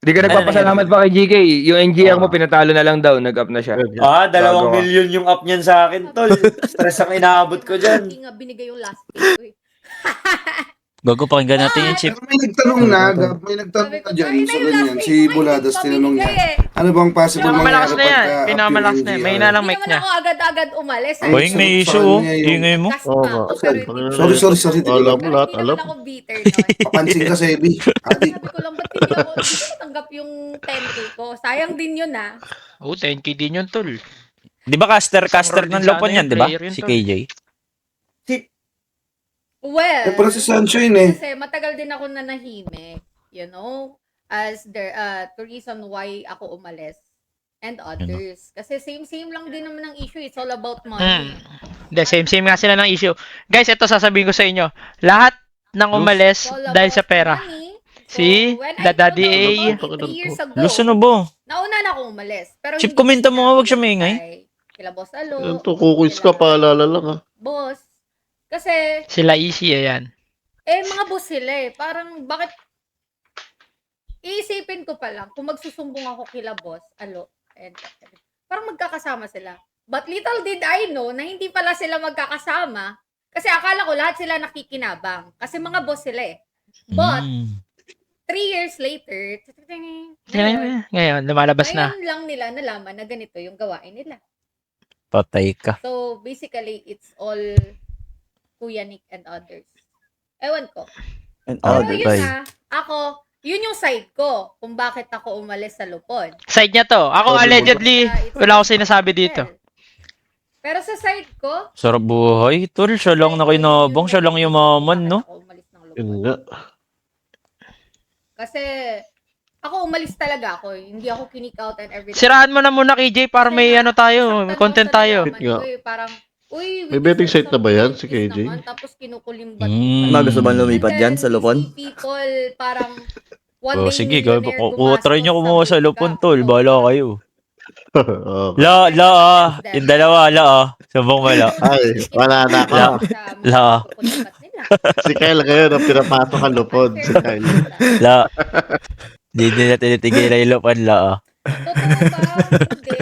Hindi ka nagpapasalamat pa kay GK. Yung NGR mo, pinatalo na lang daw. Nag-up na siya. 2 milyon yung up niyan sa akin, tol. Stress ang inaabot ko dyan. Hindi nga binigay yung last pay ko eh. Bago pakinggan natin yung chip. Pero may nagtanong na, may nagtanong na dyan sa ganyan. Si Buladas, tinanong niya, ano bang possible Pinakamalakas mangyari na yan. pagka Pinakamalakas up na yan. yung May NGR? na lang Hindi mic naman niya. ako agad-agad umalis. Boying may issue oh. Ingay mo. Cast na ako, pero hindi Sorry. Alam mo pero lahat, hindi alam. naman ako bitter nun. Papansin ka, Sebi. Adik. Sabi ko lang, ba't hindi ko tanggap yung 10K ko? Sayang din yun ah. Oh, 10k din yun, tol. Di ba caster Roll din ng sana lupon yung yan, di ba? player yun, Si tol. KJ. Well, Eh, pala si Sunshine eh. kasi matagal din ako nanahimik, you know, as the reason why ako umalis and others. Kasi same lang din naman ang issue. It's all about money. Hindi, same nga sila ng issue. Guys, ito sasabihin ko sa inyo. Lahat ng umalis It's all dahil sa about pera. money. Si when I Daddy told A. about it 3 years ago, Luso na ba? nauna na ako umalis. Pero Chip, hindi komento ko mo nga, wag siya sinabi maingay. kay Kila Boss Alo. Yan to, kukuis ka, kila paalala lang ha. Boss. Kasi, Sila easy, ayan. mga boss sila eh. Parang, bakit, iisipin ko pa lang, kung magsusumbong ako kila Boss Alo, and, parang magkakasama sila. But little did I know na hindi pala sila magkakasama. Kasi akala ko lahat sila nakikinabang. Kasi mga boss sila eh. But, 3 years later, Ngayon, lumalabas na. ngayon lang nila nalaman na ganito yung gawain nila. Patay ka. So, basically, it's all Kuya Nick and others. Ewan ko. And Pero other yun guy. na, ako, yun yung side ko kung bakit ako umalis sa Lupon. Side niya to. Ako allegedly, wala akong sinasabi dito. Pero sa side ko, Sarap buhay. Tol, siya lang na kinabang. Siya lang yumaman, no? ako umalis ng Lupon. Yun nga. Kasi, ako umalis talaga ako. Hindi ako kinik out and everything. Siraan mo na muna, KJ, para may ano tayo, may content tayo. Parang, uy, May betting site na ba yan, si KJ? Naman, tapos kinukulimbat. Mga gusto bang lumipat dyan sa Lupon? People, parang, Oh, sige, try nyo kumuha sa lupon, tol. Bahala kayo. Okay. Yung dalawa, Sabong wala. Ay, wala na ako. La. Si Kyle ngayon ang pinapasok ang lupon. Si Kyle. Di nila tinitigil yung lupon, Totoo ba? Hindi.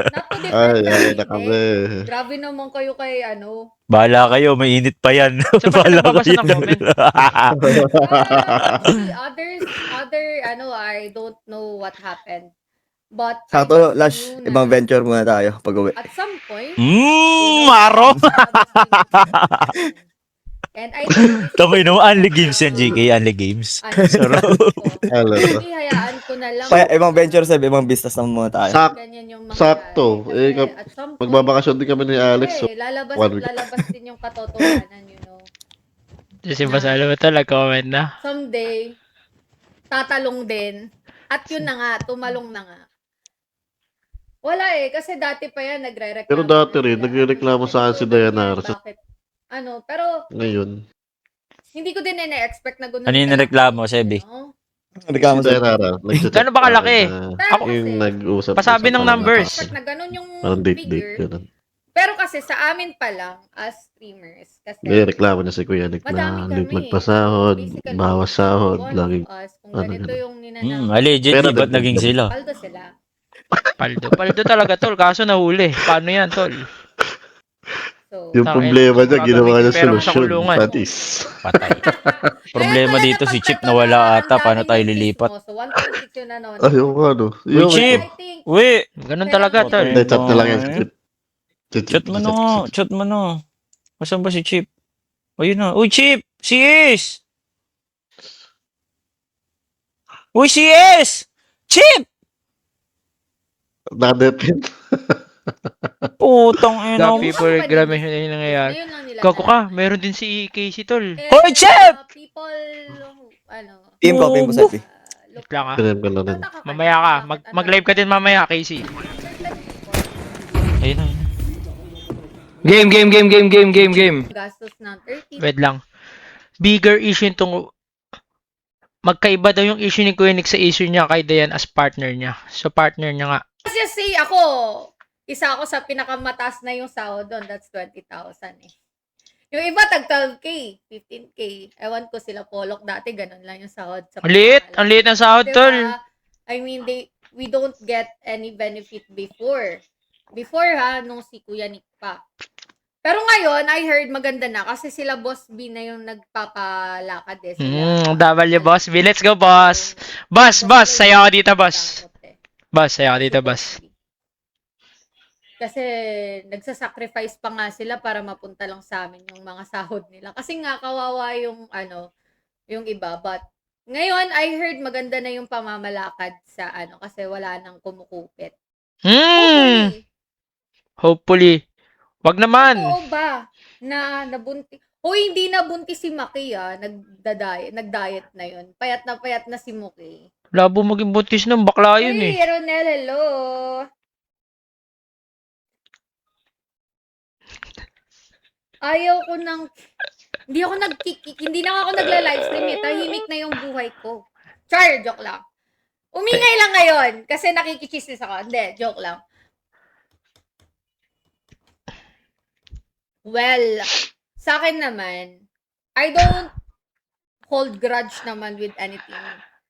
Not to Ay, defend ay, the na kami. Grabe naman kayo kay ano. Bahala kayo, mainit pa yan. Saan ba siya nagbabasa ng comment? I don't know what happened. But, Sakto, I Lash, knew na ibang venture muna tayo pag uwi. At some point, Maro! and I think Tamay no, Unli Games yan, JK. Unli Games. Hello. Hindi, hayaan ko na lang. Kaya ibang venture, Seb, ibang business naman muna tayo. Ganyan yung mga Sakto. kasi Eh, at some point, Magbabakasyon din kami ni Alex. So, lalabas, one week. lalabas din yung katotohanan, you know. Si Basalo ito, nag-comment na. Someday, tatalong din. At yun na nga, tumalong na nga. Wala eh, kasi dati pa yan, nagre-reklamo. Pero dati na rin, sila. nagre-reklamo sa akin si Dayanara. Bakit? Pero ngayon. hindi ko din na-expect na gano'n. Ano yung nireklamo, Sebi? No? Reklamo Si sa Dayanara. Gano'n ba kalaki? Pero Yung kasi, nag-usap. Pasabi ng numbers. expect na gano'n yung Parang date. figure. Ganun. Pero kasi sa amin pa lang, as streamers, kasi May reklamo na si Kuya Nick madami na kami. magpasahod, Basically, bawas sahod, one laging of us, kung ano, ganito ganun. yung ninanang, Allegedly, Pero ba't naging sila? paldo sila. Paldo talaga, tol. Kaso nahuli. Paano yan, tol? So, Yung problema niya, ginawa niya Pero sa solusyon. kulungan. Patis. Patay. Problema Ayun dito talaga, si Chip pag na wala ang ata. Paano daming tayo may lilipat? chismoso, 1.6 yun ano. Ayun ano. Uy, Chip! I think, Uy! Ganun talaga, tol. Hindi, chat na lang yan. Chat mo na nga. Chat mo na. Asan ba si Chip? Ayun na. Uy, Chip! Si Is! Uy, si Is! Chip! Nadepin. Putang ina mo. People, grabe yun yung nangyayari. ngayon lang nila Gago nalaman. ka, meron din si Casey, tol. Kaya, Hoy, Chip! People, ano, team ko, Seb. look, Wait lang ah. Pinam ko na rin. tataka Mamaya ka. Mag-live ka din mamaya, Casey. Ayun na. Game. Gastos ng 30. Wait lang. Bigger issue itong... Magkaiba daw yung issue ni Kuya Nick sa issue niya kay Dayan as partner niya. So, partner niya nga. Kasi ako, isa ako sa pinakamataas na yung sahod doon. That's 20,000 eh. Yung iba tag 12K, 15K. Ewan ko sila Polok dati ganun lang yung sahod sa Ang liit ng sahod, tol. Diba? I mean, we don't get any benefit before. Before nung si Kuya Nick pa. Pero ngayon, I heard maganda na kasi sila Boss B na yung nagpapalakad eh. W Boss B. Let's go, boss. Boss, saya ka dito, boss. Boss, saya ka dito, boss. Kasi nagsasacrifice pa nga sila para mapunta lang sa amin yung mga sahod nila. Kasi nga kawawa yung yung iba. But ngayon, I heard maganda na yung pamamalakad sa kasi wala nang kumukupit. Hopefully. Wag naman. Oo ba na nabuntis? Hoy, hindi nabuntis si Maki nag-diet na yun. Payat na si Maki. Labo maging buntis ng bakla yun eh. Hey, Ronel, hello. Ayaw ko nang hindi na ako nagla-livestream eh. Tahimik na yung buhay ko. Char, joke lang. Umingay lang ngayon kasi nakikichismis ako. Hindi, joke lang. Well, sa akin naman, I don't hold grudge naman with anything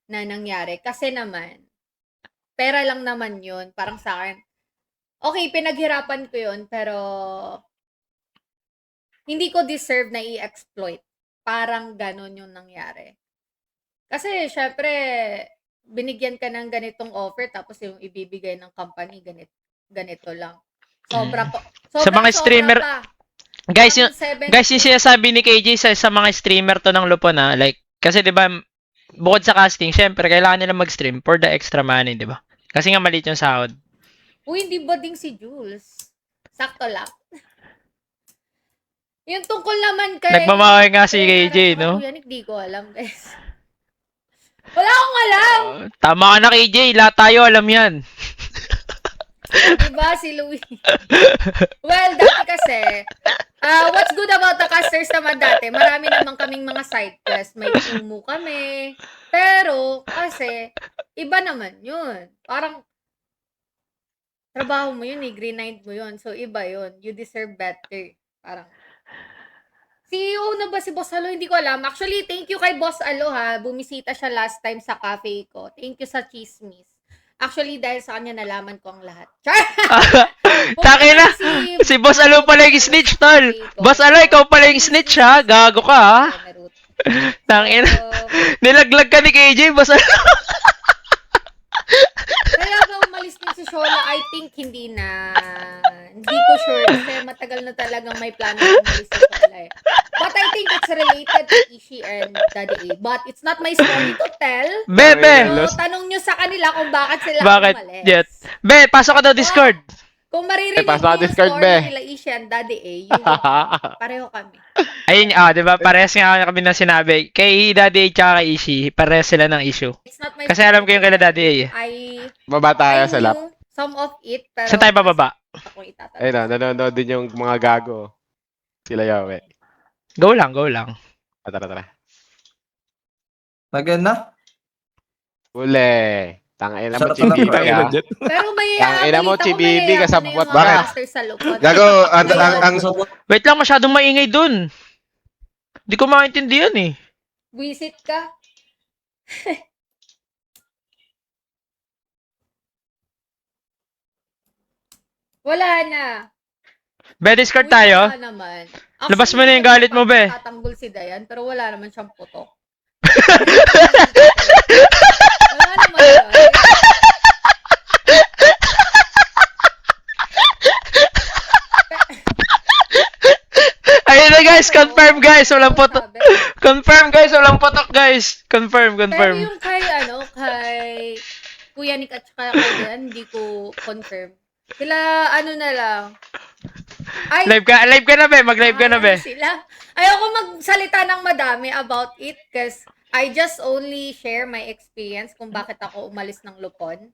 na nangyari. Kasi naman, pera lang naman yun. Parang sa akin, okay, pinaghirapan ko yun, pero hindi ko deserve na i-exploit. Parang ganon yung nangyari. Kasi, syempre, binigyan ka ng ganitong offer, tapos yung ibibigay ng company, ganito lang. Sobra po. Sa mga streamer, pa. guys, yung Parang 70. sinasabi ni KJ sa mga streamer to ng Lupon like, kasi 'di ba, bukod sa casting, syempre kailangan nila mag-stream for the extra money, 'di ba? Kasi nga maliit yung sahod. Uy, hindi ba ding si Jules? Sakto lang. Yung tungkol naman kay Nagmamahal nga si KJ, no? Kuya Nick, di ko alam, guys. Wala akong alam. Tama ka na, KJ, lahat tayo alam 'yan. Diba si Louie? Well, dati kasi, what's good about the casters naman dati, marami naman kaming mga side quest. May tumo kami. Pero, kasi, iba naman yun. Parang, trabaho mo yun eh, green-eyed mo yun. So, iba yun. You deserve better. Parang, CEO na ba si Boss Alo? Hindi ko alam. Actually, thank you kay Boss Alo ha. Bumisita siya last time sa cafe ko. Thank you sa chismis. Actually, dahil sa kanya nalaman ko ang lahat. Char! Takin na! Si Boss Alo pala yung snitch, tol! Boss Alo, ikaw pala yung snitch, ha? Gago ka, ha? Tangin na. Nilaglag ka ni KJ, Boss Alo. Kaya ba umalis din si Shola? I think hindi na. Hindi ko sure. Kasi matagal na talagang may plano na umalis si Shola eh. But I think it's related to Ishi and Daddy A. But it's not my story to tell. Bebe! So, tanong nyo sa kanila kung bakit sila Bakit? umalis. Jet. Be, pasok ka daw Discord. Kung maririnig pasok mo ka yung Discord, story be. nila Ishi and Daddy A, you pareho kami. Ayun, di ba? Parehas nga kami na sinabi. Kay Daddy A tsaka kay Ishi, parehas sila ng issue. It's not my Kasi alam ko yung kay Daddy A. Baba tayo I sa lap. knew some of it, pero Saan tayo bababa? ako itatanong. Ayun na, nanonood din yung mga gago. Sila yawe. Go lang, go lang. Tara. Maganda. Uli. Tangina mo, Sarap si na Bibi lang. ah. Pero may Tangina mo, si Bibi, kasabwat ka. Gago, ang Wait lang, masyadong maingay dun. Hindi ko maintindihan eh. Visit ka? Wala na. Be, Discord Uy, tayo. wala naman. Labas mo na yung galit mo, be. Tatanggol si Dayan, pero wala naman siyang putok. Wala naman yun. Ayun na guys, confirm guys, walang putok. Sabi. Confirm guys, walang putok guys. Confirm. Pero yung kay Kuya Nick at saka kay Dayan, hindi ko confirm. Sila, na lang. Ay, Live ka na be, mag-live ka na be. Sila. Ayoko magsalita ng madami about it because I just only share my experience kung bakit ako umalis ng Lupon.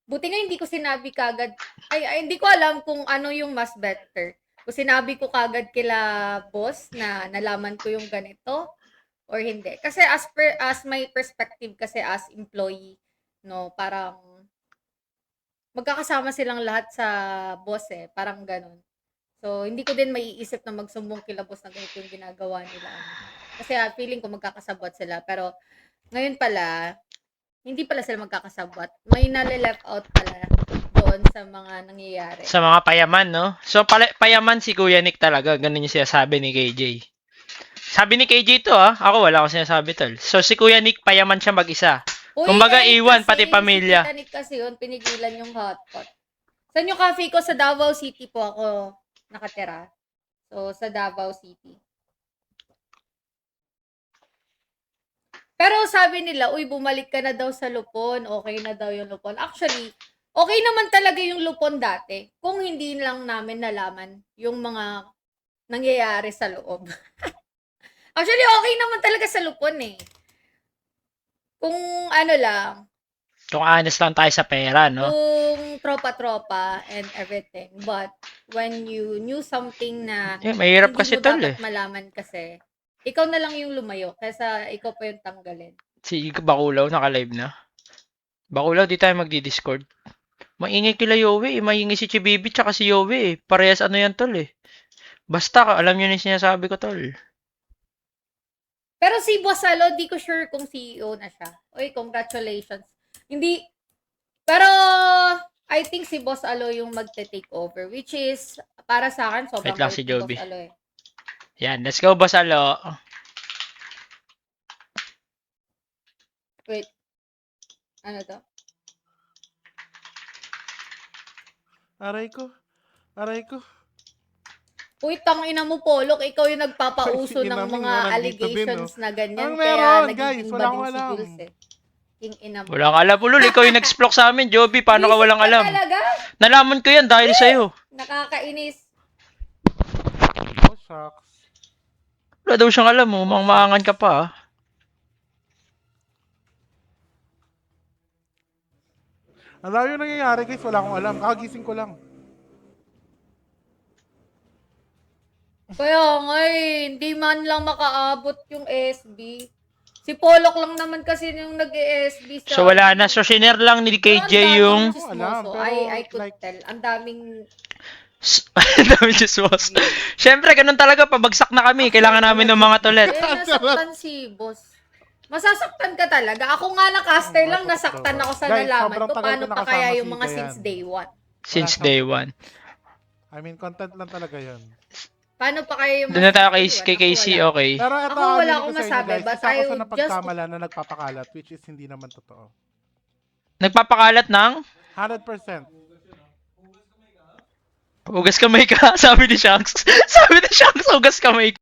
Buti nga hindi ko sinabi kagad. Ay, hindi ko alam kung ano yung mas better. Kung sinabi ko kagad kila boss na nalaman ko yung ganito or hindi. Kasi as my perspective kasi as employee, no, parang magkakasama silang lahat sa boss eh. Parang ganun. So, hindi ko din maiisip na magsumbong kila boss na ganito yung ginagawa nila. Kasi feeling ko magkakasabot sila. Pero, ngayon pala, hindi pala sila magkakasabot. May nale-left out pala doon sa mga nangyayari. Sa mga payaman, no? So, payaman si Kuya Nick talaga. Ganun yung sinasabi ni KJ. Sabi ni KJ to, Ako wala akong sinasabi, tol. So, si Kuya Nick, payaman siya mag-isa. Uy, Kumbaga, eh, iwan, kasi pati pamilya. Si Titanic kasi yun, pinigilan yung hotpot. Sa New Cafe ko, sa Davao City po ako nakatira. So, sa Davao City. Pero sabi nila, uy, bumalik ka na daw sa Lupon. Okay na daw yung Lupon. Actually, okay naman talaga yung Lupon dati. Kung hindi lang namin nalaman yung mga nangyayari sa loob. Actually, okay naman talaga sa Lupon eh. Kung ano lang, Kung honest lang tayo sa pera, no? kung tropa-tropa and everything. But when you knew something na Mahirap hindi kasi, mo tol, dapat malaman kasi, ikaw na lang yung lumayo kaysa ikaw pa yung tanggalin. Si Bakulaw, naka-live na. Bakulaw, di tayo magdi-discord. Maingay kila Yowie, maingay si Chibibi tsaka si Yowie. Parehas ano yan, tol, Basta, alam nyo na yung sinasabi ko, tol. Pero si Boss Alo, di ko sure kung CEO na siya. Uy, congratulations. Hindi, pero I think si Boss Alo yung magte-take over, which is, para sa akin, sobrang Wait lang, bait si ni Joby. Boss Alo Yan, let's go, Boss Alo. Wait. Ano to? Aray ko. Aray ko. Uy, tangina mo, Polok. Ikaw yung nagpapauso Sige ng namin, mga walang allegations na ganyan. Ang Kaya meron, nagiging guys, wala bading akong si alam. Jules King ina mo. Walang alam, ulul. Ikaw yung nag-splok sa amin, Joby. Paano ka Visit walang alam? Talaga? Nalaman ko yan dahil sa'yo. Nakakainis. Oh, shucks. Wala daw siyang alam, maangan ka pa, Ang dami yung nangyayari, guys. Wala akong alam. Kakagising ko lang. Kaya nga hindi man lang makaabot yung SB. Si Polok lang naman kasi yung nag-SB sa... So wala na. So shiner lang ni KJ yung... Hindi ko alam, pero I could like- tell. Ang daming... Dami chismos. Siyempre, ganun talaga. Pabagsak na kami. Kailangan namin ng mga tulet. nasaktan si boss. Masasaktan ka talaga. Ako nga na caster lang, nasaktan ako sa Guys, nalaman sobrang ko. tagal Paano ko pa nakasama kaya si yung mga Ika since yan. day one? Since day one. I mean, content lang talaga yun. Paano pa kaya yung Doon na tayo mga since day kay one? Casey, Ako wala. okay. Pero ito, Ako wala aminin akong ko sa inyo, masabi, guys, but isa ako I sa would napagkamalan na nagpapakalat, which is hindi naman totoo. Nagpapakalat ng... 100%. Hugas kamay ka, sabi ni Shanks. Sabi ni Shanks, hugas kamay ka.